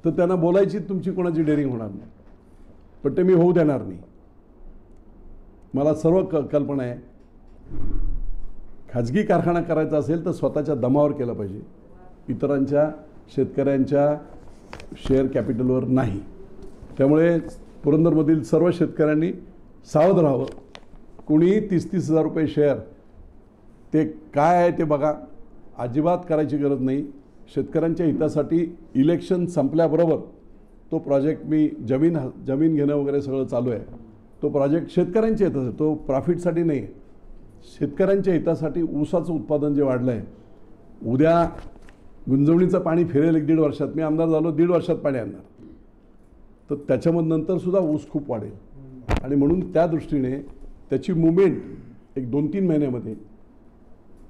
तर त्यांना बोलायची तुमची कोणाची डेअरिंग होणार नाही. पण ते मी होऊ देणार नाही. मला सर्व कल्पना आहे. खाजगी कारखाना करायचा असेल तर स्वतःच्या दमावर केलं पाहिजे, इतरांच्या शेतकऱ्यांच्या शेअर कॅपिटलवर नाही. त्यामुळे पुरंदरमधील सर्व शेतकऱ्यांनी सावध राहावं. कुणीही 30-30 हजार रुपये शेअर ते काय आहे ते बघा. अजिबात करायची गरज नाही. शेतकऱ्यांच्या हितासाठी इलेक्शन संपल्याबरोबर तो प्रोजेक्ट मी जमीन घेणं वगैरे सगळं चालू आहे. तो प्रोजेक्ट शेतकऱ्यांच्या हितासाठी, तो प्रॉफिटसाठी नाही आहे, शेतकऱ्यांच्या हितासाठी. ऊसाचं उत्पादन जे वाढलं आहे, उद्या गुंजवणीचं पाणी फिरेल 1-1.5 वर्षात. मी आमदार झालो 1.5 वर्षात पाणी आणणार, तर त्याच्यामध्ये नंतरसुद्धा ऊस खूप वाढेल. आणि म्हणून त्या दृष्टीने त्याची मुवमेंट एक 2-3 महिन्यामध्ये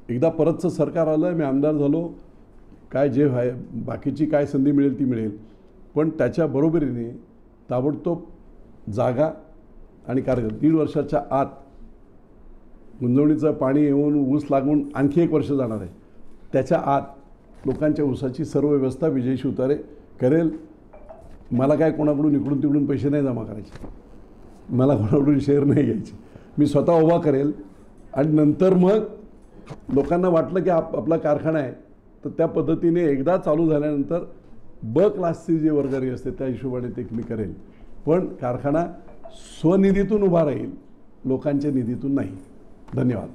एकदा परतचं सरकार आलं, मी आमदार झालो, काय जे आहे बाकीची काय संधी मिळेल ती मिळेल, पण त्याच्या बरोबरीने ताबडतोब जागा आणि कार्यक्रम 1.5 वर्षाच्या आत गुंजवणीचं पाणी येऊन ऊस लागून आणखी 1 वर्ष जाणार आहे. त्याच्या आत लोकांच्या ऊसाची सर्व व्यवस्था विजय शिवतारे करेल. मला काय कोणाकडून इकडून तिकडून पैसे नाही जमा करायचे, मला कोणाकडून शेअर नाही घ्यायचे. मी स्वतः उभा करेल आणि नंतर मग लोकांना वाटलं की आपला कारखाना आहे तर त्या पद्धतीने एकदा चालू झाल्यानंतर ब क्लासची जी वर्गणी असते त्या हिशोबाने ते मी करेल. पण कारखाना स्वनिधीतून उभा राहील, लोकांच्या निधीतून नाही. धन्यवाद.